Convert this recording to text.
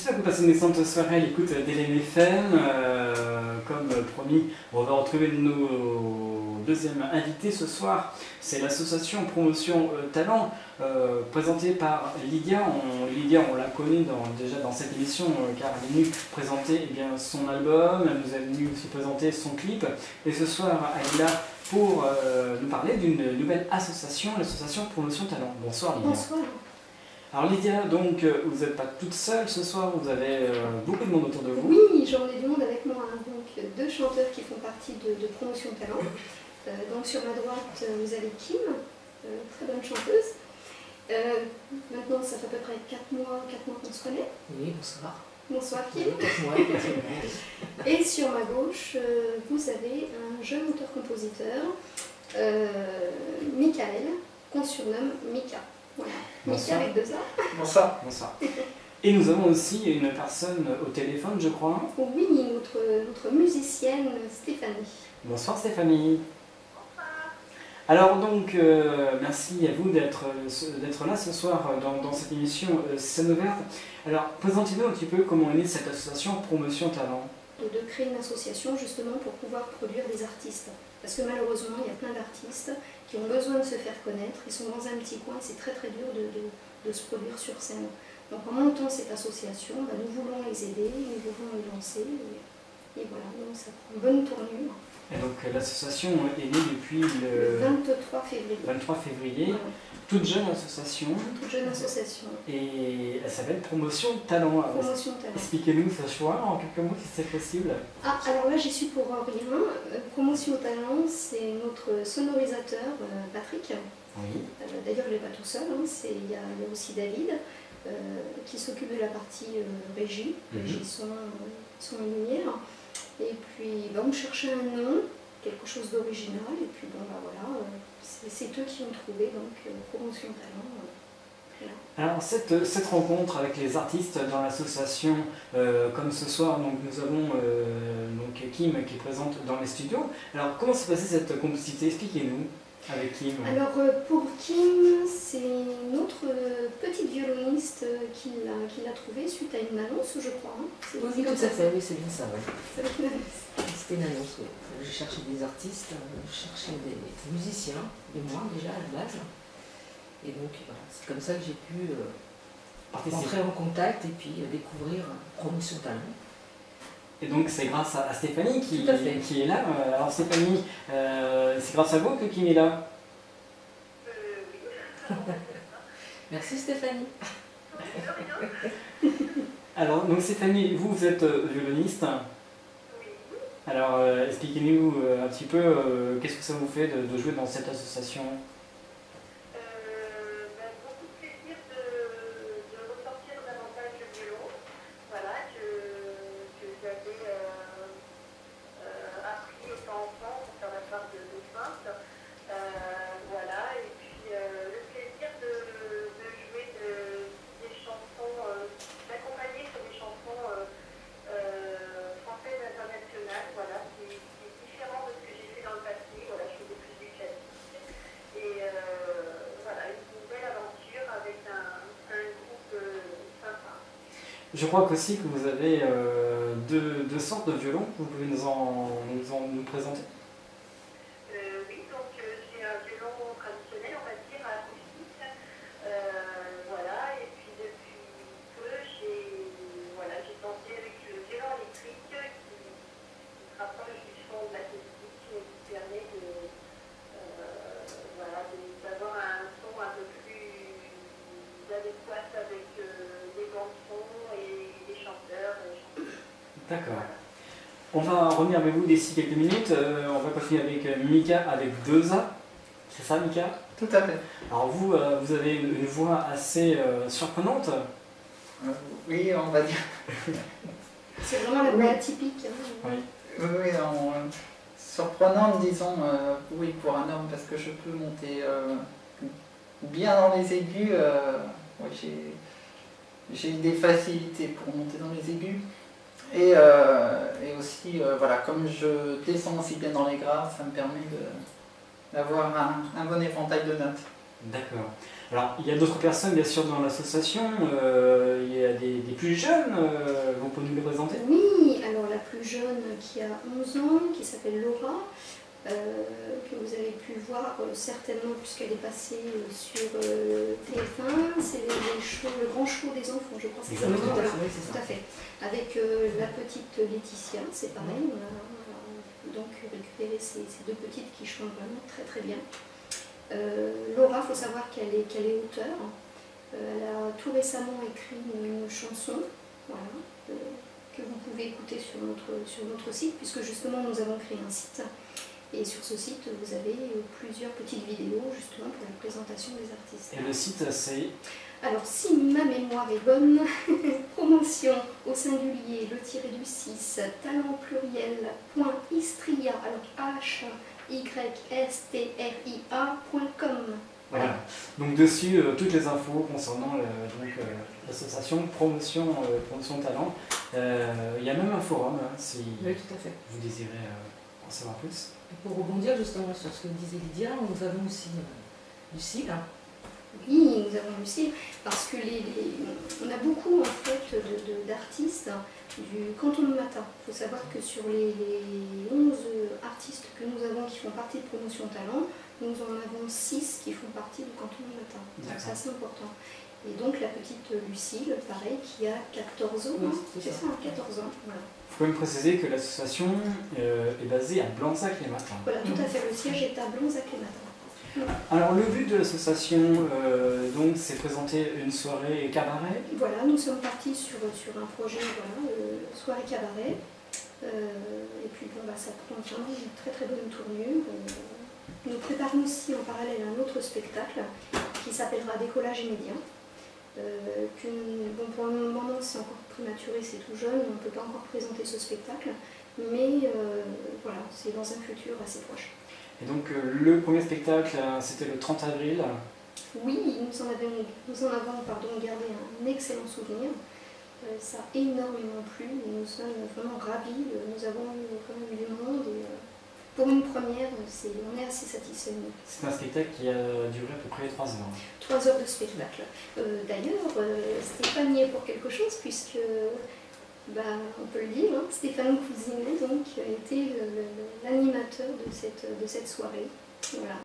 J'espère que vous passez une excellente soirée à l'écoute d'Hélène FM. Comme promis, on va retrouver nos deuxième invité ce soir. C'est l'association Promotion Talent, présentée par Lydia. Lydia, on la connaît déjà dans cette émission, car elle est venue présenter son album, elle nous est venue aussi présenter son clip. Et ce soir, elle est là pour nous parler d'une nouvelle association, l'association Promotion Talent. Bonsoir Lydia. Bonsoir. Alors Lydia, donc vous n'êtes pas toute seule ce soir, vous avez beaucoup de monde autour de vous. Oui, j'en ai du monde avec moi, hein. Donc deux chanteurs qui font partie de Promotion Talent. Donc sur ma droite, vous avez Kim, très bonne chanteuse. Maintenant, ça fait à peu près 4 mois qu'on se connaît. Oui, bonsoir. Bonsoir Kim. Moi, Et sur ma gauche, vous avez un jeune auteur-compositeur, Michael, qu'on surnomme Mika. Voilà. Mika avec 2 A. Bonsoir. Bonsoir. Et nous avons aussi une personne au téléphone, je crois. Oui, notre musicienne Stéphanie. Bonsoir Stéphanie. Alors donc, merci à vous d'être là ce soir dans cette émission Scène ouverte. Alors, présentez-nous un petit peu comment est née cette association Promotion Talent. De créer une association justement pour pouvoir produire des artistes. Parce que malheureusement, il y a plein d'artistes qui ont besoin de se faire connaître, ils sont dans un petit coin, c'est très très dur de se produire sur scène. Donc en montant cette association, nous voulons les aider, nous voulons les lancer, et voilà, donc ça prend une bonne tournure. Et donc l'association est née depuis le 23 février. 23 février, ouais. Toute jeune association. Toute jeune association. Et elle s'appelle Promotion Talent. Promotion Talent. Expliquez-nous ce choix en quelques mots si c'est possible. Ah, alors là j'y suis pour rien. Promotion Talent, c'est notre sonorisateur Patrick. Oui. D'ailleurs, il n'est pas tout seul, hein. Il y a aussi David qui s'occupe de la partie régie, régie son et lumière. Et puis on cherchait un nom, quelque chose d'original, et puis voilà, c'est eux qui ont trouvé donc Promotion Talent. Voilà. Alors cette rencontre avec les artistes dans l'association, comme ce soir, donc nous avons donc Kim qui est présente dans les studios. Alors comment s'est passée cette complicité? Expliquez-nous avec Kim. Alors pour Kim, c'est une autre petite violoniste qui l'a trouvée suite à une annonce, je crois. Hein. Oui, tout à fait, oui, c'est bien ça. Ouais. C'était une annonce, oui. Je cherchais des artistes, je cherchais des musiciens, et moi déjà à la base. Et donc voilà, c'est comme ça que j'ai pu entrer en contact et puis découvrir Promotion Talent. Et donc c'est grâce à Stéphanie qui est là. Alors Stéphanie, c'est grâce à vous que Kim est là. Merci Stéphanie. Alors donc Stéphanie, vous êtes violoniste. Oui. Alors expliquez-nous un petit peu qu'est-ce que ça vous fait de jouer dans cette association. Beaucoup de plaisir de ressortir davantage le violon, voilà, que j'avais appris étant enfant pour faire la part de feinte. Voilà, et puis le plaisir de jouer des chansons, d'accompagner sur des chansons françaises internationales, voilà, qui est différent de ce que j'ai fait dans le passé. Voilà, je faisais plus du classique. Et voilà, une nouvelle aventure avec un groupe sympa. Je crois qu'aussi que vous avez deux sortes de violons, vous pouvez nous présenter. Oui, donc j'ai un violon traditionnel, on va dire, acoustique. Voilà, et puis depuis peu, j'ai tenté avec le violon électrique qui se rapproche du son de l'acoustique et qui permet d'avoir un son un peu plus adéquat avec les bandes-sons et les chanteurs. D'accord. On va revenir avec vous d'ici quelques minutes. On va continuer avec Mika avec 2 A. C'est ça Mika? Tout à fait. Alors vous avez une voix assez surprenante. Oui, on va dire. C'est vraiment la voix atypique. Hein. Oui. Oui, surprenante, disons, oui, pour un homme, parce que je peux monter bien dans les aigus. Oui, j'ai des facilités pour monter dans les aigus. Et aussi, voilà, comme je descends aussi bien dans les graves, ça me permet d'avoir un bon éventail de notes. D'accord. Alors, il y a d'autres personnes, bien sûr, dans l'association. Il y a des plus jeunes. Vous pouvez nous les présenter? Oui, alors la plus jeune qui a 11 ans, qui s'appelle Laura, que vous avez pu voir certainement puisqu'elle est passée sur TF1. C'est le grand show des enfants, je crois. Exactement. Oui, Voilà, c'est tout ça. à fait. Avec la petite Laetitia, c'est pareil. On a donc récupéré ces deux petites qui chantent vraiment très très bien. Laura, il faut savoir qu'elle est auteure. Elle a tout récemment écrit une chanson, voilà, que vous pouvez écouter sur notre site, puisque justement nous avons créé un site. Et sur ce site, vous avez plusieurs petites vidéos justement pour la présentation des artistes. Et le site, c'est... Alors, si ma mémoire est bonne, promotion au singulier, le tiré du 6, talent pluriel, point istria, alors HYSTRIA.com. Voilà. Donc dessus, toutes les infos concernant l'association Promotion Talent. Il y a même un forum, hein, si Oui, tout à fait. vous désirez en savoir plus. Et pour rebondir justement sur ce que disait Lydia, nous avons aussi Lucille. Oui, nous avons Lucille, parce que on a beaucoup en fait d'artistes du canton de Mata. Il faut savoir que sur les 11 artistes que nous avons qui font partie de Promotion Talent, nous en avons 6 qui font partie du canton de Mata. Donc c'est assez important. Et donc la petite Lucille, pareil, qui a 14 ans, Oui, c'est ça, 14 ans. Voilà. Il faut même préciser que l'association est basée à Blanzac-les-Matins. Voilà, tout à fait. Le siège est à Blanzac-les-Matins. Alors le but de l'association, donc, c'est présenter une soirée cabaret. Voilà, nous sommes partis sur un projet, voilà, soirée cabaret. Et puis bon, ça prend vraiment une très très bonne tournure. Nous préparons aussi en parallèle un autre spectacle qui s'appellera Décollage immédiat. Bon, pour le moment c'est encore prématuré, c'est tout jeune, on ne peut pas encore présenter ce spectacle, mais voilà, c'est dans un futur assez proche. Et donc le premier spectacle, c'était le 30 avril. Oui, nous en avons gardé un excellent souvenir. Ça a énormément plu, nous sommes vraiment ravis, nous avons quand même eu du monde. Et, pour une première, on est assez satisfaits. C'est un spectacle qui a duré à peu près 3 heures. 3 heures de spectacle. D'ailleurs, Stéphane y est pour quelque chose, puisque, on peut le dire, hein, Stéphane Cousinet donc, a été l'animateur de cette soirée. Voilà.